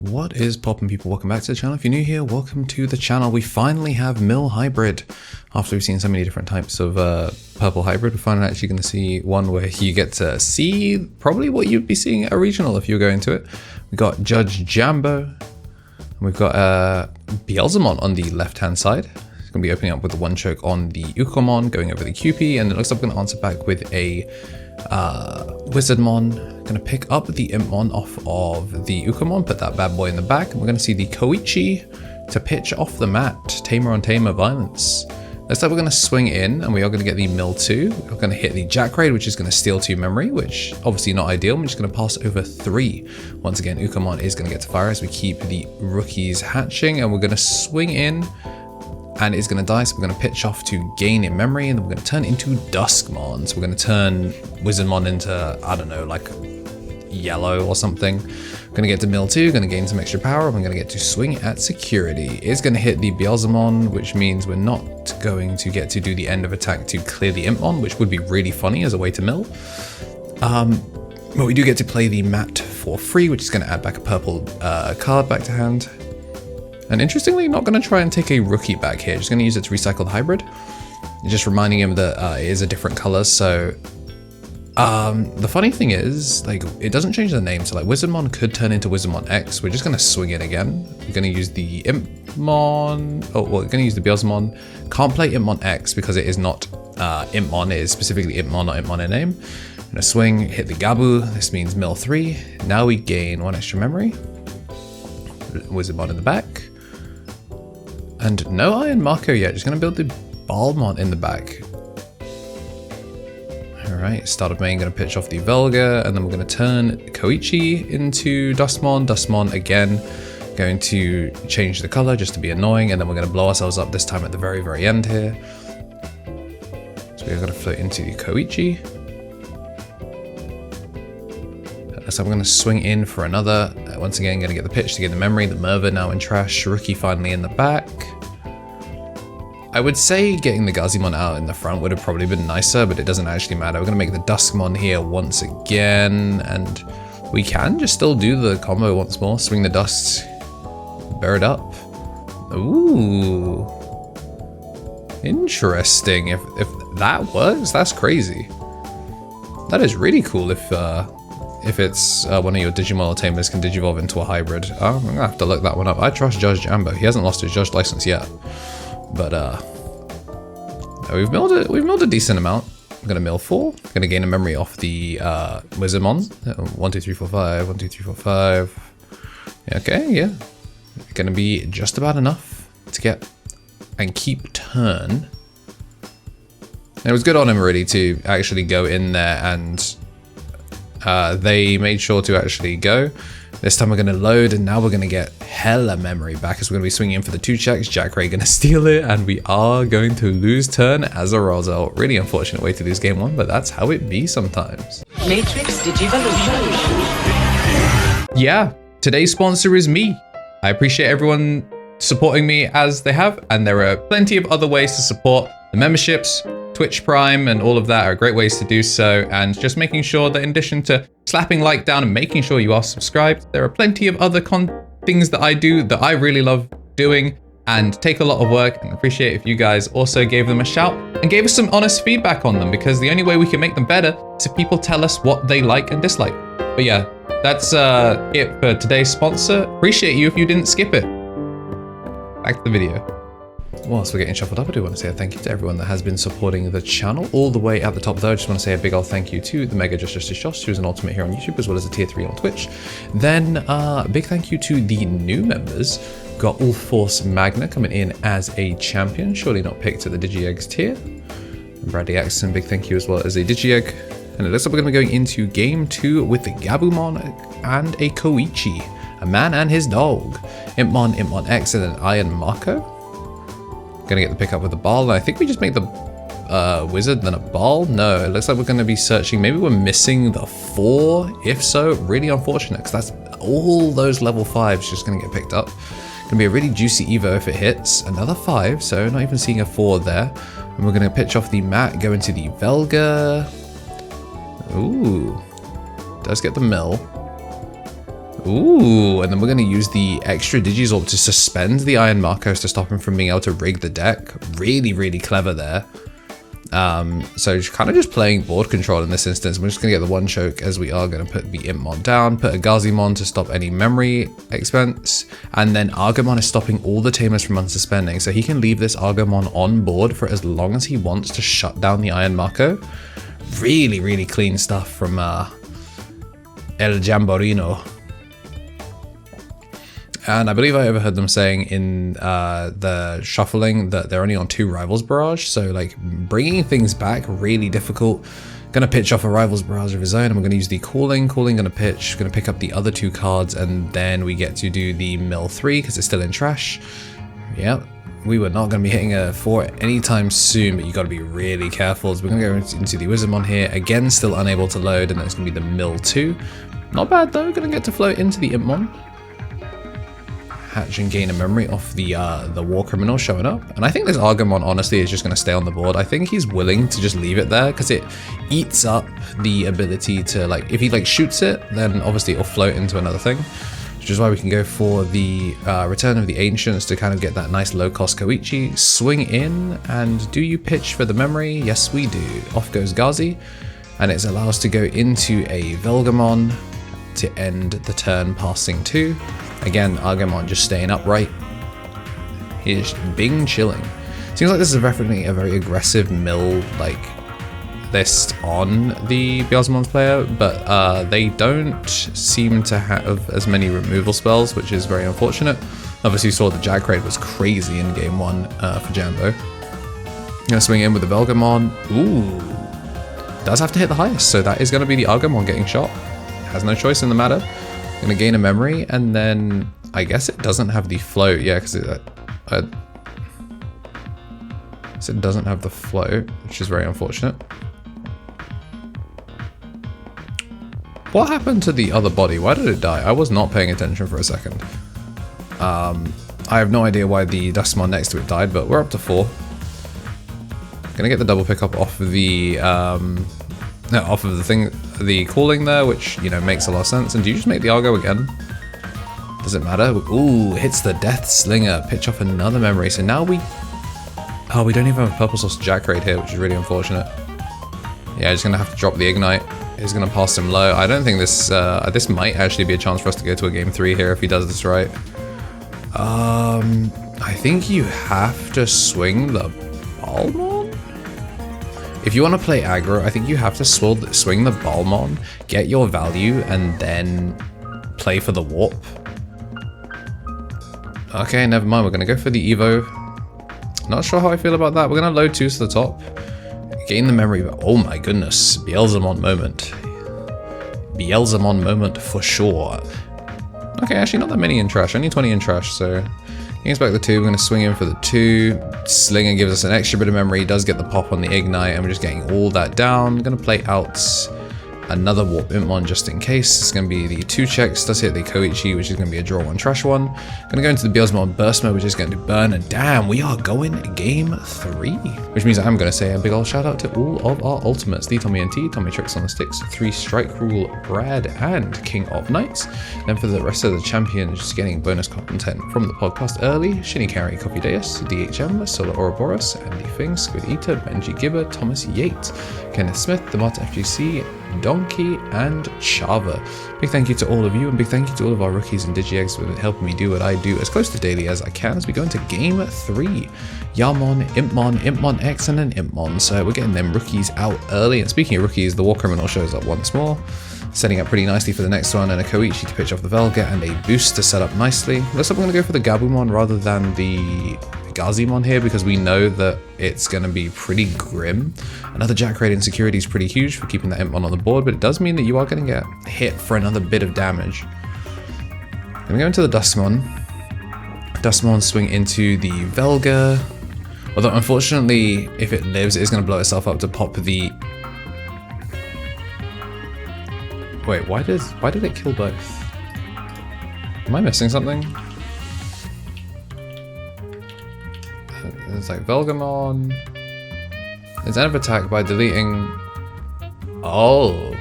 What is poppin', people? Welcome back to the channel. If you're new here, welcome to the channel. We finally have Mill Hybrid. After we've seen so many different types of purple hybrid, we're finally actually going to see one where you get to see probably what you'd be seeing at a regional if you were going to it. We got Judge Jambo, and we've got Beelzemon on the left-hand side. It's going to be opening up with the one choke on the Ukomon, going over the QP, and it looks like we're going to answer back with a Wizardmon. Going to pick up the Impmon off of the Ukomon, put that bad boy in the back, and we're going to see the Koichi to pitch off the mat. Tamer on Tamer violence. Looks like we're going to swing in, and we are going to get the Mill 2. We're going to hit the Jack Raid, which is going to steal 2 memory, which obviously not ideal. We're just going to pass over 3. Once again, Ukomon is going to get to fire as we keep the rookies hatching, and we're going to swing in, and it's going to die, so we're going to pitch off to gain in memory, and then we're going to turn into Duskmon. So we're going to turn Wizardmon into, I don't know, like yellow or something. We're going to get to Mill 2, going to gain some extra power, and we're going to get to swing at security. It's going to hit the Beelzemon, which means we're not going to get to do the end of attack to clear the Impmon, which would be really funny as a way to mill. But we do get to play the mat for free, which is going to add back a purple card back to hand. And interestingly, not going to try and take a rookie back here, just going to use it to recycle the hybrid. Just reminding him that it is a different color, so the funny thing is, like, it doesn't change the name, so like Wizardmon could turn into Wizardmon X. We're just going to swing it again. We're going to use the Impmon, oh, well, we're going to use the Beelzemon. Can't play Impmon X because it is not Impmon, it is specifically Impmon, not Impmon in name. I'm going to swing, hit the Gabu, this means Mill 3. Now we gain 1 extra memory. Wizardmon in the back. And no Iron Marco yet, just going to build the Balmon in the back. Alright, start of main, going to pitch off the Velga, and then we're going to turn Koichi into Duskmon. Duskmon again, going to change the color just to be annoying, and then we're going to blow ourselves up this time at the very, very end here. So we're going to float into the Koichi. So we're going to swing in for another. Once again, going to get the pitch to get the memory. The Merva now in trash. Rookie finally in the back. I would say getting the Gazimon out in the front would have probably been nicer, but it doesn't actually matter. We're going to make the Duskmon here once again, and we can just still do the combo once more. Swing the dust, bear it up. Ooh. Interesting. If that works, that's crazy. That is really cool if it's one of your Digimon Tamers can digivolve into a hybrid. I'm going to have to look that one up. I trust Judge Jambo. He hasn't lost his Judge license yet. But we've milled a decent amount. I'm gonna mill 4. Gonna gain a memory off the Wizardmon. 1, 2, 3, 4, 5. 1, 2, 3, 4, 5. Okay, yeah. Gonna be just about enough to get and keep turn. And it was good on him already to actually go in there, and they made sure to actually go. This time we're going to load, and now we're going to get hella memory back as we're going to be swinging in for the 2 checks. Jack Ray going to steal it, and we are going to lose turn as a result. Really unfortunate way to lose game 1, but that's how it be sometimes. Matrix Digivolution. Yeah, today's sponsor is me. I appreciate everyone supporting me as they have, and there are plenty of other ways to support. The memberships, Twitch Prime, and all of that are great ways to do so, and just making sure that in addition to slapping like down and making sure you are subscribed, there are plenty of other things that I do that I really love doing and take a lot of work, and appreciate if you guys also gave them a shout and gave us some honest feedback on them, because the only way we can make them better is if people tell us what they like and dislike. But yeah, that's it for today's sponsor. Appreciate you if you didn't skip it. Back to the video. Whilst we're getting shuffled up, I do want to say a thank you to everyone that has been supporting the channel all the way at the top though. I just want to say a big old thank you to the Mega Justice Josh, who's an ultimate here on YouTube, as well as a tier 3 on Twitch. Then a big thank you to the new members. Got All Force Magna coming in as a champion, surely not picked at the Digi-Eggs tier. And Bradley Axon, big thank you as well as a Digi-Egg. And it looks like we're going to be going into game 2 with the Gabumon and a Koichi, a man and his dog. Impmon, Impmon X, and an Iron Marco. Gonna get the pickup with the ball. I think we just make the wizard then a ball. No, it looks like we're going to be searching. Maybe we're missing the 4. If so, really unfortunate, because that's all those level 5s just going to get picked up. Gonna be a really juicy evo if it hits. Another 5, so not even seeing a 4 there. And we're going to pitch off the mat, go into the Velga. Ooh, does get the mill. Ooh, and then we're going to use the extra Digizorb to suspend the Iron Marcos to stop him from being able to rig the deck. Really, really clever there. So kind of just playing board control in this instance. We're just going to get the one choke as we are going to put the Impmon down, put a Gazimon to stop any memory expense, and then Argomon is stopping all the tamers from unsuspending. So he can leave this Argomon on board for as long as he wants to shut down the Iron Marco. Really, really clean stuff from El Jamborino. And I believe I overheard them saying in the shuffling that they're only on 2 Rivals Barrage. So like bringing things back, really difficult. Gonna pitch off a Rivals Barrage of his own, and we're gonna use the Calling. Calling gonna pitch, gonna pick up the other 2 cards, and then we get to do the Mill 3 because it's still in trash. Yep. We were not going to be hitting a 4 anytime soon, but you got to be really careful. So we're going to go into the Wizardmon here. Again, still unable to load, and that's going to be the Mill 2. Not bad though, going to get to float into the Impmon. Hatch and gain a memory off the War Criminal showing up. And I think this Argomon honestly is just going to stay on the board. I think he's willing to just leave it there because it eats up the ability to, like, if he like shoots it, then obviously it'll float into another thing. Which is why we can go for the Return of the Ancients to kind of get that nice low-cost Koichi. Swing in, and do you pitch for the memory? Yes, we do. Off goes Gazi, and it allows us to go into a Veelzemon to end the turn passing 2. Again, Argomon just staying upright. He's Bing chilling. Seems like this is definitely a very aggressive mill, like, list on the Beelzemon's player, but they don't seem to have as many removal spells, which is very unfortunate. Obviously you saw the Jack raid was crazy in game 1 for Jambo. Gonna swing in with the Veelzemon. Ooh, does have to hit the highest, so that is going to be the Argomon getting shot. Has no choice in the matter. Gonna gain a memory, and then I guess it doesn't have the float, yeah, because it doesn't have the float, which is very unfortunate. What happened to the other body? Why did it die? I was not paying attention for a second. I have no idea why the Dustmon next to it died, but we're up to 4. Gonna get the double pickup off of the the Calling there, which, you know, makes a lot of sense. And do you just make the Argo again? Does it matter? Ooh, hits the Death Slinger. Pitch off another memory. So now we don't even have a Purple Source Jack raid here, which is really unfortunate. Yeah, just gonna have to drop the Ignite. He's gonna pass him low. I don't think this this might actually be a chance for us to go to a game 3 here if he does this right. I think you have to swing the Balmon? If you want to play aggro, I think you have to swing the Balmon, get your value, and then play for the warp. Okay, never mind. We're gonna go for the Evo. Not sure how I feel about that. We're gonna load 2 to the top. Gain the memory, but oh my goodness, Beelzemon moment. Beelzemon moment for sure. Okay, actually not that many in trash, only 20 in trash, so gains back the 2, we're going to swing in for the 2. Slinger gives us an extra bit of memory, does get the pop on the Ignite, and we're just getting all that down. Going to play out another Warp Impmon just in case. It's going to be the 2 checks, does hit the Koichi, which is going to be a draw 1, trash 1. Going to go into the Beelzemon Burst mode, which is going to burn, and damn, we are going game 3. Which means I'm going to say a big old shout out to all of our ultimates, the Tommy NT, Tommy Tricks on the Sticks, 3 Strike Rule, Brad, and King of Knights. Then for the rest of the champions, just getting bonus content from the podcast early, Shinikari Coffee Deus, DHM, Solar Ouroboros, Andy Fink, Squid Eater, Benji Gibber, Thomas Yates, Kenneth Smith, The Mart FGC, Donkey, and Chava. Big thank you to all of you, and big thank you to all of our rookies and DigiEggs for helping me do what I do as close to daily as I can as we go into game 3. Yamon, Impmon X, and an Impmon. So we're getting them rookies out early. And speaking of rookies, the War Criminal shows up once more, setting up pretty nicely for the next one, and a Koichi to pitch off the Velga, and a boost to set up nicely. Looks like we're going to go for the Gabumon rather than the Gazimon here, because we know that it's going to be pretty grim. Another Jack raid insecurity is pretty huge for keeping that Impmon on the board, but it does mean that you are going to get hit for another bit of damage. Then we go into the Dustmon. Dustmon swing into the Velga. Although unfortunately, if it lives, it is going to blow itself up to pop the... Wait, why did it kill both? Am I missing something? It's like Veelzemon. It's end of attack by deleting... Oh.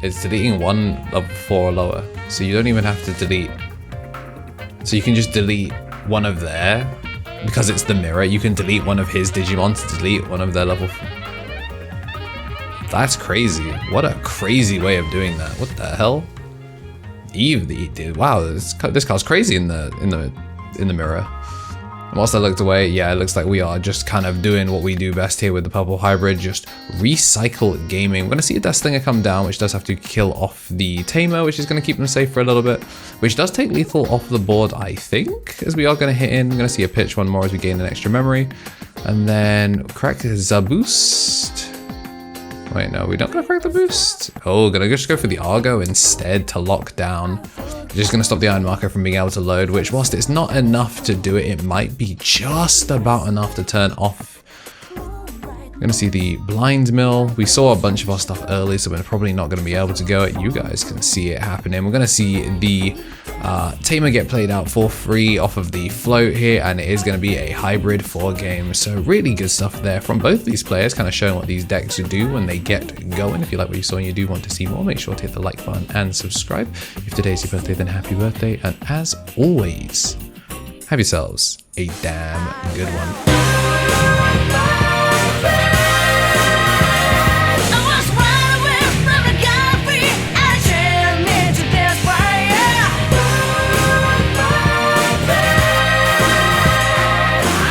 it's deleting one level 4 or lower. So you don't even have to delete. So you can just delete one of their, because it's the mirror, you can delete one of his Digimon to delete one of their level 4. That's crazy. What a crazy way of doing that. What the hell? Eve the dude. Wow, this card's crazy in the mirror. And whilst I looked away, yeah, it looks like we are just kind of doing what we do best here with the purple hybrid, just recycle gaming. We're gonna see a Death Slinger come down, which does have to kill off the Tamer, which is gonna keep them safe for a little bit, which does take lethal off the board, I think, as we are gonna hit in. We're gonna see a pitch one more as we gain an extra memory. And then crack Zaboost. Wait, no, we're not gonna crack the boost. Oh, gonna just go for the Argo instead to lock down. Just gonna stop the Iron Marker from being able to load, which whilst it's not enough to do it, it might be just about enough to turn off. We're gonna see the Blind Mill. We saw a bunch of our stuff early, so we're probably not gonna be able to go. You guys can see it happening. We're gonna see the Tamer get played out for free off of the float here, and it is gonna be a hybrid 4 game. So really good stuff there from both these players, kind of showing what these decks do when they get going. If you like what you saw and you do want to see more, make sure to hit the like button and subscribe. If today's your birthday, then happy birthday. And as always, have yourselves a damn good one.